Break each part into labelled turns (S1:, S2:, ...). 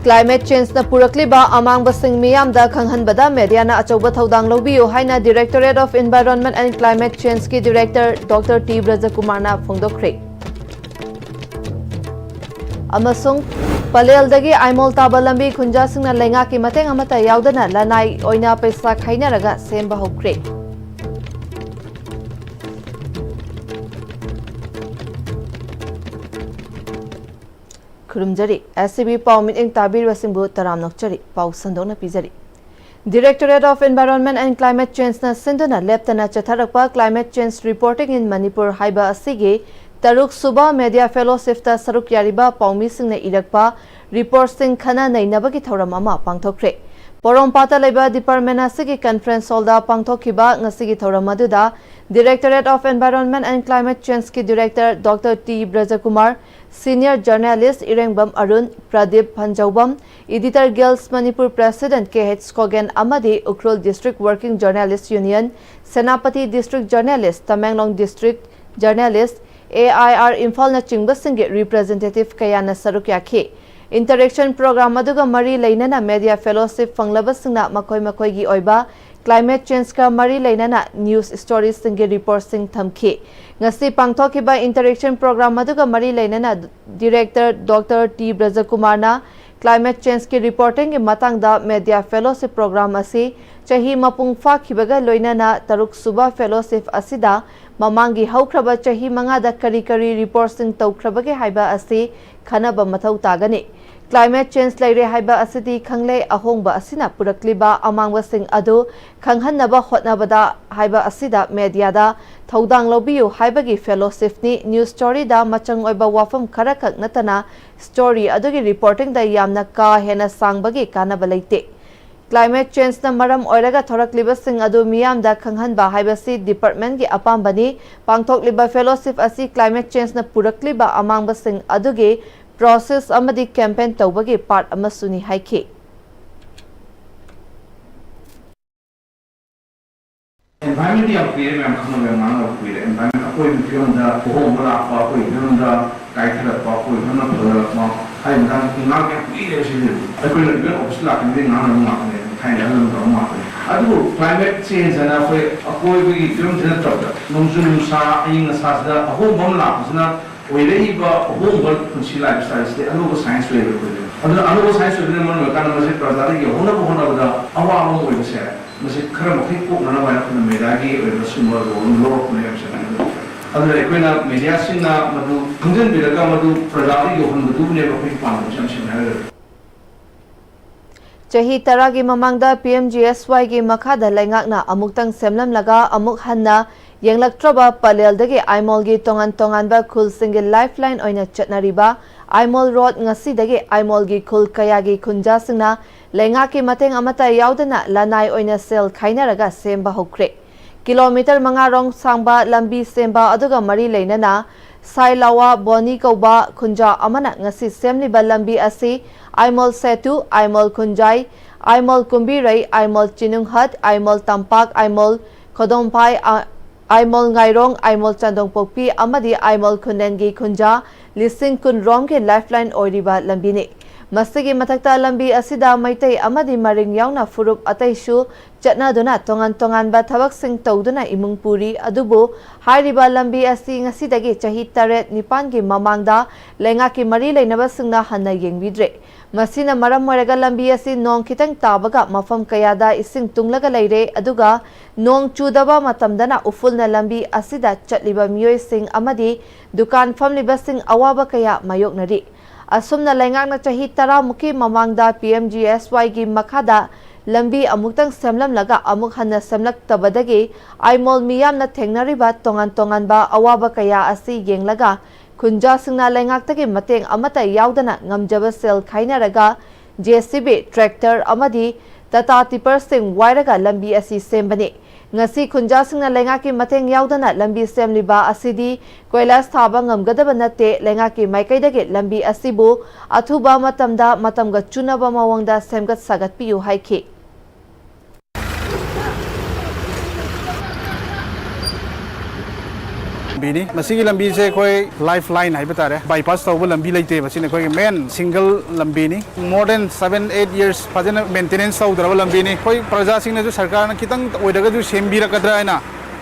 S1: Climate change na purakliba amang basing miyamda khanghanbada media na achauba thaudang lobiyo haina Directorate of Environment and Climate Change ki Director Dr. T. Brajakumar na phongdokre. Amasung Paleldagi Aimol taba lambi khunjasingna lenga ki mateng amata yaudana lanai oina paisa khainaraga semba hokre. Kurumjari SCB Pau Meeting Tabir Wasimbu Taram Nokchari Pau Sandona Pizari Directorate of Environment and Climate Change na Sinduna Leptana Chatharakpa Climate Change Reporting in Manipur Haiba Asige Taruk Suba Media Fellowship ta Saruk Yariba Paumi Singh na Irakpa Report Singh Khana Nainabagi Thauram ama Pangthokre Porompata Leba Department Asigi Conference Holda Pangthokiba Ngasigi Thauram aduda Directorate of Environment and Climate Change ki Director Dr. T. Brajakumar Senior Journalist Irengbam Arun Pradeep Panjaubam Editor Girls Manipur President K.H. Skogen Amadi Ukhrul District Working Journalist Union Senapati District Journalist Tamenglong District Journalist AIR Imphal na Chingbasingi Representative Kayana Saruk Yakhe Interaction Program aduga mari leinana Media Fellowship fanglabasingna makoi gi oiba Climate Change ka mari leinana News Stories singi report sing thamkhe ngasi pangthokiba Interaction Program aduga mari leinana Director Dr. T. Brajakumar na Climate Change ki reporting ki matangda Media Fellowship Program asi chahi mapung fakhibaga loinana Taruk Suba Fellowship asida mamangi haukraba chahi mangada kari report sing taukrabage haiba asi khanaba mathau tagani Climate change laire haiba asidi khangle ahongba asina purakliba amangwa sing adu khanghanaba hotnabada haiba asida media da thaudang lobiyu haibagi fellowship ni news story da machang oiba wafam kharakak natana story adugi reporting da yamna ka hena sangbagi kanaba leite Climate change na maram oiraga thorakliba sing adu miyam da khanghanba haibasi department gi apambani pangthokliba fellowship asi climate change na purakliba amangba sing adugi process amadi campaign tawbagi part amasuni haike
S2: environment yang pire memang kena memang pire environment apa yang pire anda bohong berapa apa yang anda kaitan apa apa yang anda berapa hai anda tinggal yang pire sih aku nak bilang obstacle yang ini nana rumah ni hai dalam rumah ni aduh climate change anda apa yang pire jangan terjadi nungsu nusa ini ngasasda aku bomla pasna Waiiba home work kunci lifestyle ste anu ko science way ko anu ko science way man kan mase prajari ge hona bada awa mo ko se mase khara mo ko na wa na medagi we summa ro lo ko ne amse anu ekoina media sinna madu kunjen biraga madu prajari ge hon du ne ko pa mo chamse na
S1: Chahi taragi mamangda PMGSY gi makhada laingakna amuktang semlam laga amuk hanna yenglaktraba paleldagi Aimol gi tongan ba khul single lifeline oina chatnariba Aimol road ngasi dagi Aimol gi khul kaya gi khunja singna lainga ki mateng amata yaudana lanai oina sel khainaraga semba hokre kilometer mangarong sangba lambi semba aduga mari leinana Sailawa Boni Kauba Khunja Amana ngasi semliba lambi asi Aimol Setu, Aimol Khunjai, Aimol Kumbirai, Aimol Chinunghat, Aimol Tampak, Aimol Kodompai, Aimol Ngairong, Aimol Chandongpokpi, Amadi Aimol Kunengi Khunja, Lising Kunrong ke lifeline oiriba lambini. Masigi matakta lambi asida maitai amadi maring yauna furup ataishu chatna duna tongan ba thabak sing tawduna imung puri adubu hairiba lambi asi ngasidagi chahi taret nipan gi mamangda lenga ki mari leinaba singna hanna yengbidre masina maram moraga lambi asi nong khitang tabaga mafam kayada ising tunglaga leire aduga nong chudaba matamdana ufulna lambi asida chatliba miyoi sing amadi dukan famliba sing awaba kaya mayoknari Asumna laingakna chahi tara muki mamangda PMGSY gi makhada lambi amuktang semlam laga amuk hanna semlak tabadagi Aimol miyamna thengnariba tongan ba awaba kaya asi yenglaga khunja singna laingaktagi mateng amata yaudana ngamjaba sel khainaraga JCB tractor amadi Tata tipper sing wairaga lambi asi sembani ngasi khunja singna lenga ki mateng yaudana lambi semliba asidi koilas thaba ngamgadaba nate lenga ki maikaidage lambi asibu athuba matamda matamga chunaba mawangda semgat sagat piu haike
S3: ꯂꯝꯕꯤꯅꯤ ꯃꯁꯤꯒꯤ ꯂꯝꯕꯤꯁꯦ ꯑꯩꯈꯣꯏ life line ꯍꯥꯏꯕ ꯇꯥꯔꯦ ꯕꯥꯏꯄꯥꯁ ꯇꯧꯕ ꯂꯝꯕꯤ ꯂꯩꯇꯦ ꯃꯁꯤꯅ ꯑꯩꯈꯣꯏꯒꯤ ꯃꯦꯟ ꯁꯤꯡꯒꯜ ꯂꯝꯕꯤꯅꯤ ꯃꯣꯔ ꯗꯦꯟ 7-8 years ꯐꯖꯅ ꯃꯦꯟꯇꯦꯅꯦꯟꯁ ꯇꯧꯗ꯭ꯔꯕ ꯂꯝꯕꯤꯅꯤ ꯑꯩꯈꯣꯏ ꯄ꯭ꯔꯖꯥꯁꯤꯡꯅꯁꯨ ꯁꯔꯀꯥꯔꯅ ꯈꯤꯇꯪ ꯑꯣꯏꯔꯒꯁꯨ ꯁꯦꯝꯕꯤꯔꯛꯀꯗ꯭ꯔꯥ ꯍꯥꯏꯅ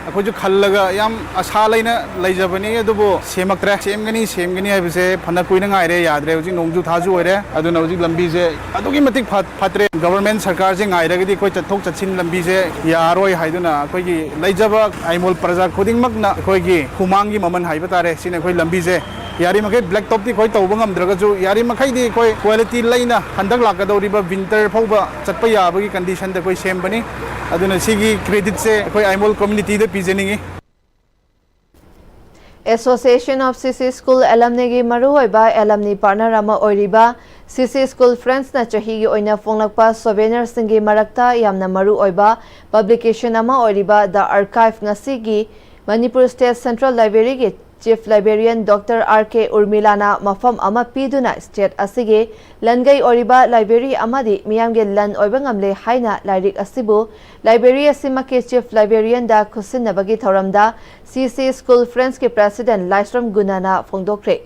S3: ꯑꯩꯈꯣꯏꯁꯨ ꯈꯜꯂꯒ ꯌꯥꯝ ꯑꯁꯥ ꯂꯩꯅ ꯂꯩꯖꯕꯅꯤ ꯑꯗꯨꯕꯨ ꯁꯦꯝꯃꯛꯇ꯭ꯔꯦ ꯁꯦꯝꯒꯅꯤ ꯍꯥꯏꯕꯁꯦ ꯐꯅ ꯀꯨꯏꯅ ꯉꯥꯏꯔꯦ ꯌꯥꯗ꯭ꯔꯦ ꯍꯧꯖꯤꯛ ꯅꯣꯡꯖꯨ ꯊꯥꯁꯨ ꯑꯣꯏꯔꯦ ꯑꯗꯨꯅ ꯍꯧꯖꯤꯛ ꯂꯝꯕꯤꯁꯦ ꯑꯗꯨꯛꯀꯤ ꯃꯇꯤꯛ ꯐꯠꯇ꯭ꯔꯦ ꯒꯕꯔꯟꯃꯦꯟ ꯁꯔꯀꯥꯔꯁꯦ ꯉꯥꯏꯔꯒꯗꯤ ꯑꯩꯈꯣꯏ ꯆꯠꯊꯣꯛ ꯆꯠꯁꯤꯟ ꯂꯝꯕꯤꯁꯦ ꯌꯥꯔꯣꯏ ꯍꯥꯏꯗꯨꯅ ꯑꯩꯈꯣꯏꯒꯤ ꯂꯩꯖꯕ ꯑꯥꯏꯃꯣꯜ ꯄ꯭ꯔꯖꯥ ꯈꯨꯗꯤꯡꯃꯛꯅ ꯑꯩꯈꯣꯏꯒꯤ ꯍꯨꯃꯥꯡꯒꯤ ꯃꯃꯜ ꯍꯥꯏꯕ ꯇꯥꯔꯦ ꯁꯤꯅ ꯑꯩꯈꯣꯏ ꯂꯝꯕꯤꯁꯦ ꯌꯥꯔꯤꯃꯈꯩ ꯕ꯭ꯂꯦꯛ ꯇꯣꯞꯇꯤ ꯑꯩꯈꯣꯏ ꯇꯧꯕ ꯉꯝꯗ꯭ꯔꯒꯁꯨ ꯌꯥꯔꯤꯃꯈꯩꯗꯤ ꯑꯩꯈꯣꯏ ꯀ꯭ꯋꯥꯂꯤꯇꯤ ꯂꯩꯅ ꯍꯟꯗꯛ ꯂꯥꯛꯀꯗꯧꯔꯤꯕ ꯋꯤꯟꯇꯔ ꯐꯥꯎꯕ ꯆꯠꯄ ꯌꯥꯕꯒꯤ ꯀꯟꯗꯤꯁꯟꯗ ꯑꯩꯈꯣꯏ ꯁꯦꯝꯕꯅꯤ ꯑꯗꯨꯅ ꯁꯤꯒꯤ ꯀ꯭ꯔꯦꯗꯤꯠꯁꯦ ꯑꯩꯈꯣꯏ Aimol ꯀꯝꯃꯨꯅꯤꯇꯤꯗ ꯄꯤꯖꯅꯤꯡꯉꯤ
S1: Association of CC School Alumni gi maruoiba alumni partner ama oiriba CC School Friends na chahi gi oina fonglakpa souvenir singi marakta yamna maruoiba publication ama oiriba The Archive ngasi gi Manipur State Central Library gi Chief Librarian Dr. R.K. Urmilana mafam ama piduna state asigi langai oriba library amadi miyamge lan oiba ngamle haina lairik asibu library asimake Chief Librarian da khusinnabagi thoramda CC School Friends ke President Laisram Gunana fongdokre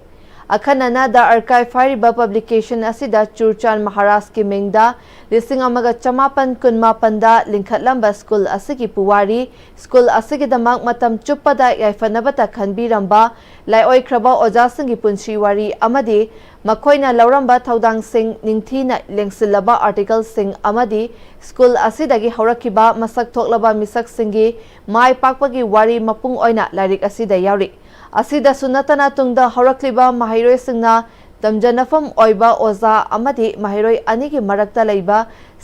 S1: akhanana The Archive hariba publication asida Churchan Maharaj ki mingda lising amaga chamapan kunmapan da linkhatlamba school asigi puwari school asigi damak matam chuppada yaifanabata khanbiramba lai oikraba oja singi punshi wari amadi makoina lauramba thaudang sing ningthina lengsilaba article sing amadi school asidagi horakiba masak thoklaba misak singi mai pakpagi wari mapung oina lairik asida yauri asida sunatana tungda horakliba mahiroi singna tamjanafam oiba oza amadi mahiroi anigi marakta leiba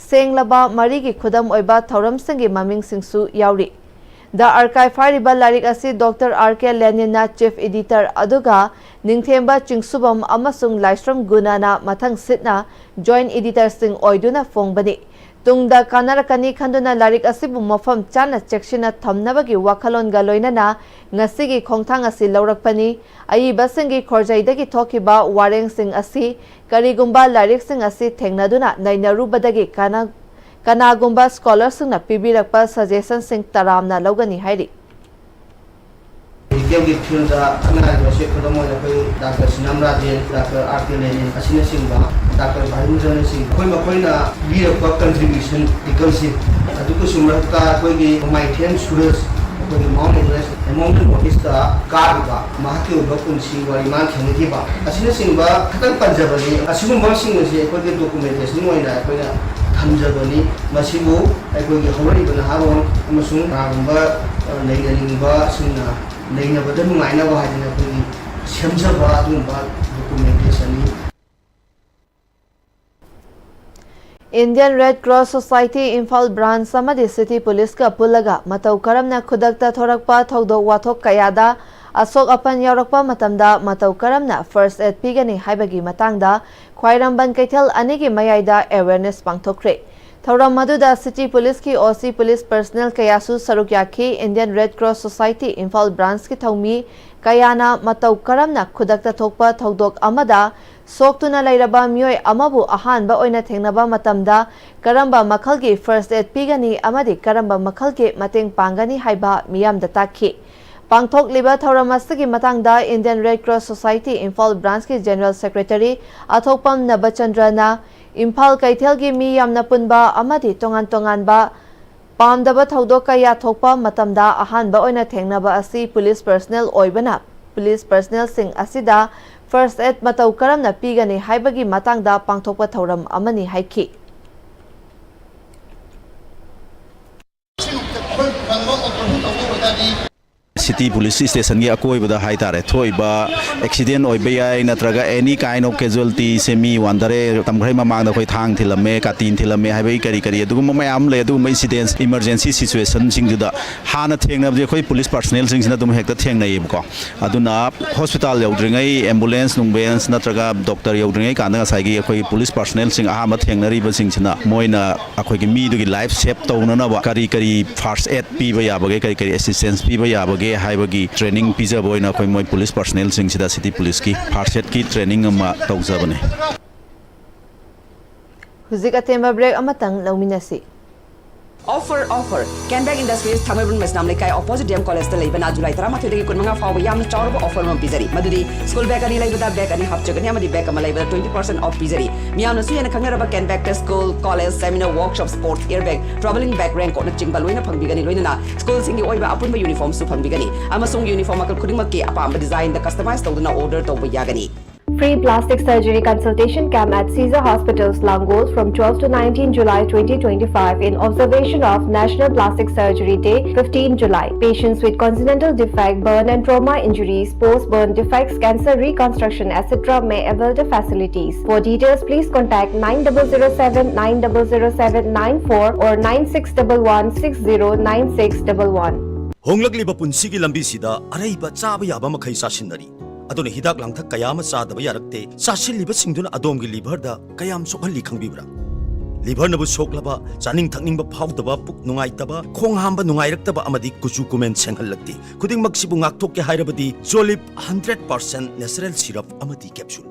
S1: senglaba marigi khudam oiba thoram singi maming singsu yauri The Archive hariba larik asi Dr. R.K. Lenina Chief Editor aduga ningthemba chingsubam amasung Laisram Gunana mathang sitna Joint Editor sing oiduna fongbani tungda kanarakani khanduna larik asibu mafam chana chekshina thamnabagi wakhalon ga loinana ngasigi khongthang asi laurakpani ai basingi khorjaidagi thokiba wareng sing asi karigumba larik sing asi thengnaduna nainarubadagi kanagumba scholars singna pibirakpa suggestion sing taramna logani hairi
S4: Yang film da ana Joseph Kodomo da koi Dr. Sinamra Jain Dr. R.K. Lenin asina singba Dr. Bhaimudran sing koi makoi na bi of contribution because adu ko sumrata koi gi Maithen Suraj koi Mount Everest mountain office da car ba mahaki uba kunsi wari man thengti ba asina singba khatang panjabani asimu ma sing se koi ge documentation oina koi na thamjabani masibu koi gi hawari bana haron amasung ragumba leidalingba singna leina numaina ba hadina koi semjaba adumba documentation ni
S1: Indian Red Cross Society Imphal branch samadi city police ka pulaga matau karamna khudakta thorakpa thodok wathok kayada asok apan yaurakpa matamda matau karamna first aid pigani haibagi matangda khwairamban kaithal anigi mayaida awareness pangthokre Thauram maduda city police ki OC police personnel kayasu saruk yakhi Indian Red Cross Society Imphal branch ki thaumi kayana matau karamna khudakta thokpa thodok amada soktuna lairaba mioi amabu ahanba oina thengnaba matamda karamba makhalgi first aid pigani amadi karamba makhalge mateng pangani haiba miyamda takhi pangthok liba thauram asigi matangda Indian Red Cross Society Imphal branch ki General Secretary Athokpam Nabachandra Imphal kaithel gi mi yamna punba amadi tongan ba pamdaba thodok kaya thokpa matamda ahanba oina thengnaba asi police personnel oibana police personnel sing asida first aid matau karamna pigani haibagi matangda pangthokpa thauram amani haiki
S5: City Police Station gi akoi bada hai tare thoi ba accident oi ba ai natraga any kind of casualty semi wandare tamghai mamang da khoi thang thilame ka tin thilame hai bai kari kari adu mayam le adu incidents emergency situation sing da hana thengna je khoi police personnel sing sina dum hekta thengnai ko aduna hospital yaudringai ambulance nungbench natraga doctor yaudringai kana sai gi khoi police personnel sing aha ma thengna ri ba sing sina moina akhoi gi mi du gi life save tawna na ba kari kari first aid pi ba ya ba ge kari assistance pi ba ya ba haibagi training pizza boy na koi moi police personnel sing sida city police ki first aid ki training ama tawjabane
S1: huzika temba break amatang lauminasi
S6: Offer Canberg Industries Thamebun Mesnam Lekai opposite DM College the Labana July Taramathu de Kunmanga for Yam Chorba offer on Pizari Madudi school bag ani labada bag ani hapchagan amadi bag amalay 20% off Pizari Miam Nasu and Kangaraba Canberg school college seminar workshop sports airbag traveling bag rank on a chingbaluina Pambigani Luina school singi oiba upon uniform supambigani Amasung uniform akal Kudimaki apam design the customized order to Yagani.
S1: Free plastic surgery consultation camp at Caesar Hospitals, Langos from 12 to 19 July 2025 in observation of National Plastic Surgery Day, 15 July. Patients with congenital defect, burn and trauma injuries, post-burn defects, cancer reconstruction, etc. may avail the facilities. For details, please contact 9007 9007 94 or 9611 609611.
S7: Honglakliba punsigi lambi sida araiba chaba yaba makhai sasinari aduna hidak langthak kayama sadaba yarakte sasilliba singduna adomgi liver da kayam sokhalli khangbibra liver nabu soklaba chaning thakningba phawdaba puk nungaitaba khong hamba nungairaktaba amadi kuchu kumen senghallakti khuding maksibu ngakthok ke hairabadi Jolip 100% natural syrup amadi capsule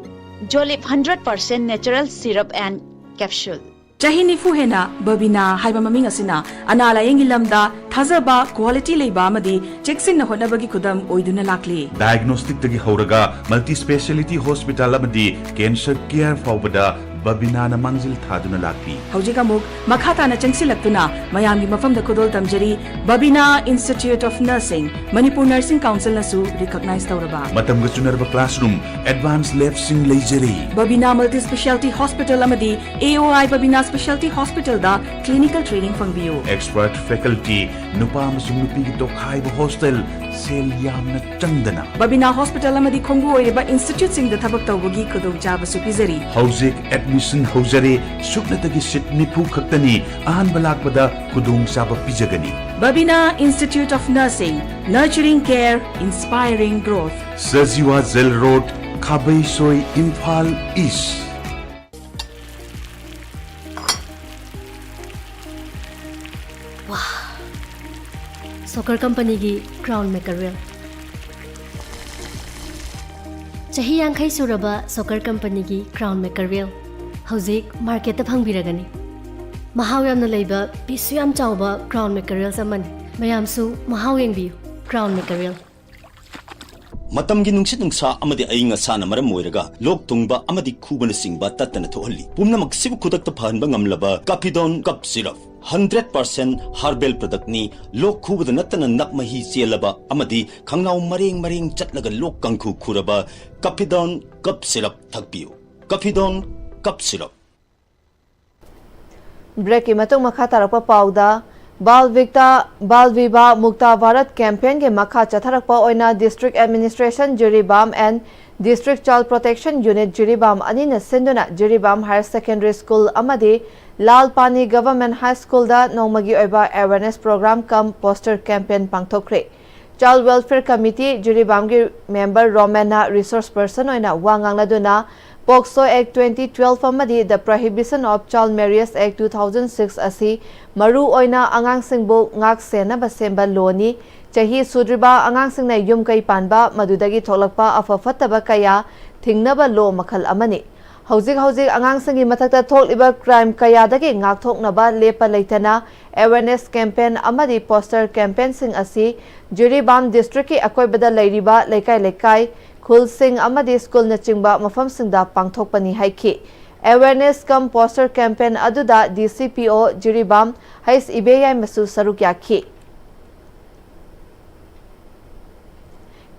S8: Jolip 100% natural syrup and capsule
S6: Chahini fuhena babina haiba maming asina anala yengi lamda thazaba quality leiba amadi cheksin na honabagi khudam oiduna lakli
S9: diagnostic tagi hauraga multi speciality hospital amadi cancer care fawbada babina na mangzil thaduna lakpi
S6: Hojika muk makhata na changsilaktuna mayamgi mafam da kudol tamjari Babina Institute of Nursing Manipur Nursing Council nasu recognize tawraba
S9: matam ga chunarba classroom advanced lab sing leijari
S6: Babina Multi Specialty Hospital amadi AOI Babina Specialty Hospital da clinical training fangbiyo
S9: expert faculty nupa amasung nupi gi tokhaiba hostel sel yamna changdana
S6: Babina Hospital amadi khongbu oireba institute sing da thabak tawbagi khudong chaba su pizari
S9: hauzik admission haujare suklatagi sit nipu khaktani ahan balakpada kudung saba pijagani
S6: Babina Institute of Nursing Nurturing Care Inspiring Growth
S9: Sajiwa Zel Road Khabai Soi Imphal East
S10: Soccer company gi crown maker real chahi yankhai suraba soccer company gi crown maker real hauzik market ta phangbiragani mahaw yamna leiba pisu yam chawba crown maker real saman mayam su mahaw yengbiu crown maker real
S7: matamgi nungsit nungsa amadi ainga sana maram moiraga lok tungba amadi khubana singba tatana thohalli pumnamak sibu khudakta phanba ngamlaba Capidon cup syrup 100% herbal product ni lok khubada natana nakmahi chelaba amadi khangnaw mareng chatlaga lok kangkhu khuraba Capidon cup syrup thakpiu Capidon cup syrup
S1: Break ki matung makha tarakpa pauda Bal Viva Mukta Bharat campaign ke makha chatharakpa oina District Administration Jiribam and District Child Protection Unit Jiribam anina sinduna Jiribam Higher Secondary School amadi Lal Pani Government High School da nongmagi oiba awareness program kam poster campaign pangthokre Child Welfare Committee Jiribam gi member Romana resource person oina wangangladuna POCSO Act 2012 amadi the Prohibition of Child Marriage Act 2006 asi maru oina angang singbu ngak sena ba semba loni chahi sudriba angang singna yum kai panba madudagi tholakpa afafataba kaya thingnaba lo makhal amani hauzik angang singi mathakta tholiba crime kaya dagi ngak thoknaba lepa leitana awareness campaign amadi poster campaign sing asi Jiribam district ki akoibada leiriba lekai Khul Singh amadi school na chingba mafam singda pangthokpani haiki awareness kam poster campaign aduda DCPO Jiribam hais ibeyai masu saruk yakhi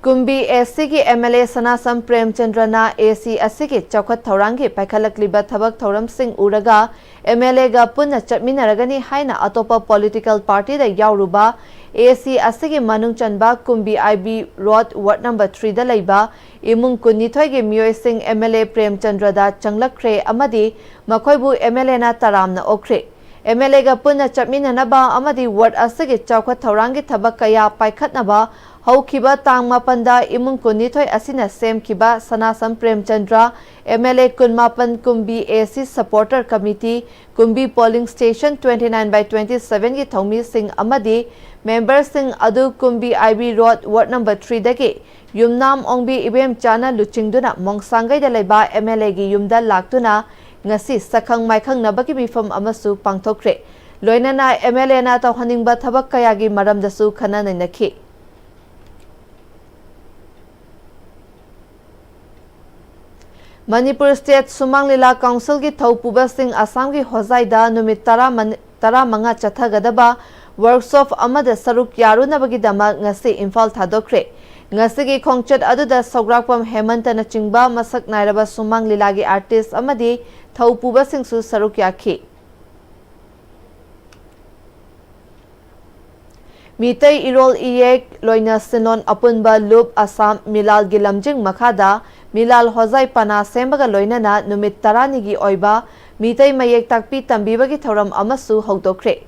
S1: Kumbi AC ki MLA Sanasam Premchandra na AC asigi chawkhat thaurangi paikhalakliba thabak thauram sing uraga MLA ga punna chatminaragani haina atopa political party da yauruba AC asigi manung chanba Kumbi IB Road Ward number 3 da leiba imung kunithoi ge miyoi sing MLA Premchandra da changlakre amadi makhoibu MLA na taramna okre MLA ga punna chatminanaba amadi ward asigi chawkhat thaurangi thabak kaya paikhatnaba Haukiba tang mapanda imung kunithoi asina sem kiba Sanasam Premchandra MLA Kunmapan Kumbi AC Supporter Committee Kumbi Polling Station 29/27 ki Thomi Singh amadi member Singh adu Kumbi IB Road Ward number 3 dagi yumnam ongbi ibem chana luchingduna mongsangai da leba MLA gi yumda laktuna ngasi sakhang maikhang nabaki mifam amasu pangthokre loinana MLA na tawhaningba thabak kayagi maramdasu khana nainakhi Manipur State Sumang Lila Council ki thaupuba sing Assam ki hozaida numit tara manga chathagadaba workshop amada saruk yarunabagi dama ngasi Imphal thadokre ngasi ki khongchat aduda sograkpam Hemanta na chingba masak nairaba Sumang Lila gi artist amadi thaupuba sing su saruk yakhi Mitai Irol Iyek Loina Sinon Apunba Loop Assam Milal Gilamjing Makada Milal Hozai Pana Sembaga Loinana Numit Taranigi Oiba Mitai Mayek Takpi Tambibagi Thoram Amasu Hogdokre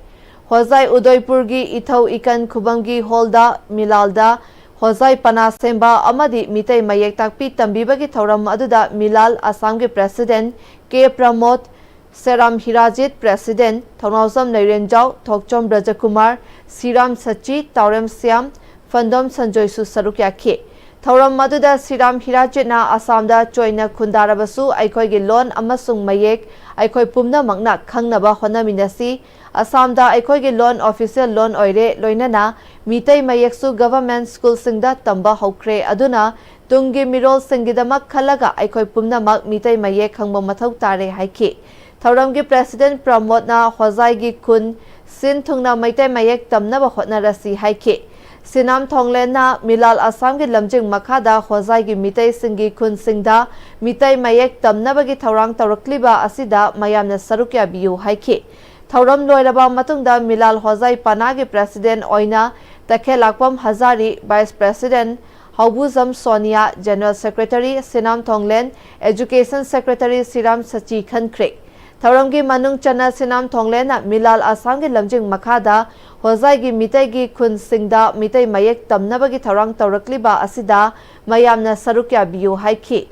S1: Hozai Udoipurgi Ithau Ikan Kubangi Holda Milalda Hozai Pana Semba Amadi Mitai Mayek Takpi Tambibagi Thoram Aduda Milal Assamgi President K. Pramod Seram Hirajit President Thonawsam Nairenjau Thokchom Brajakumar Siram Sachi Taurem Siam Fandom Sanjoy Su Saruk Yakhi Thauram Maduda Siram Hirajit na Assamda Choina Khundarabasu Aikoi gi lon amasung mayek Aikoi Pumna Magna Khangnaba Honaminasi Assamda Aikoi gi lon official lon oire loinana Mitai Mayek su government school singda tamba hokre aduna Tungi Mirol Singidamak Khalaga Aikoi Pumna Mag Mitai Mayek Khangba Mathau Tare Haiki Thauramgi President Pramod na Hozai Kun Sin Thungna Maitai Mayek Tamnaba Hotnarasi Haiki Sinam Thonglen na Milal Assam gi Lamjing Makhada Hozai gi Mitai Singi Kun Singda Mitai Mayek Tamnabagi Thaurang Taurakliba Asida Mayamna Sarukya Biu Haiki Thauram Loiraba Matungda Milal Hozai Panagi President Oina Takhelakpam Hazari Vice President Haubuzam Sonia General Secretary Sinam Thonglen Education Secretary Siram Sachi Khankre Thauramgi Manung Chana Sinam Thonglen na Milal Assam gi Lamjing Makhada Hozai gi Mitai gi Kun Singda Mitai Mayek Tamnabagi Thaurang Taurakliba Asida Mayamna Sarukya Biu Haiki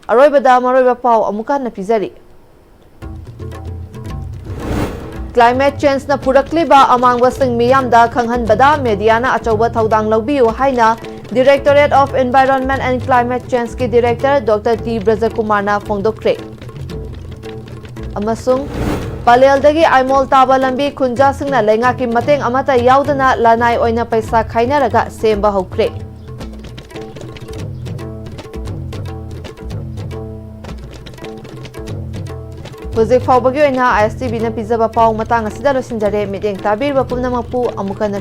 S1: Aroibada Maroiba Pau Amuka na Pizari Climate change na purakliba amang wasing miyam da khanghan bada media na achoba thaudang lawbiu haina Directorate of Environment and Climate Change ki Director Dr. T. Brajakumar na phongdokre amasung Palealdagi Aimol Taba Lambi Khunja singna lenga ki mateng amata yaudana lanai oina paisa khainaraga semba hokre Huzik faubagi oina ISTV na pizaba pau matang asida losinjare mideng tabir bapumna mapu amuka na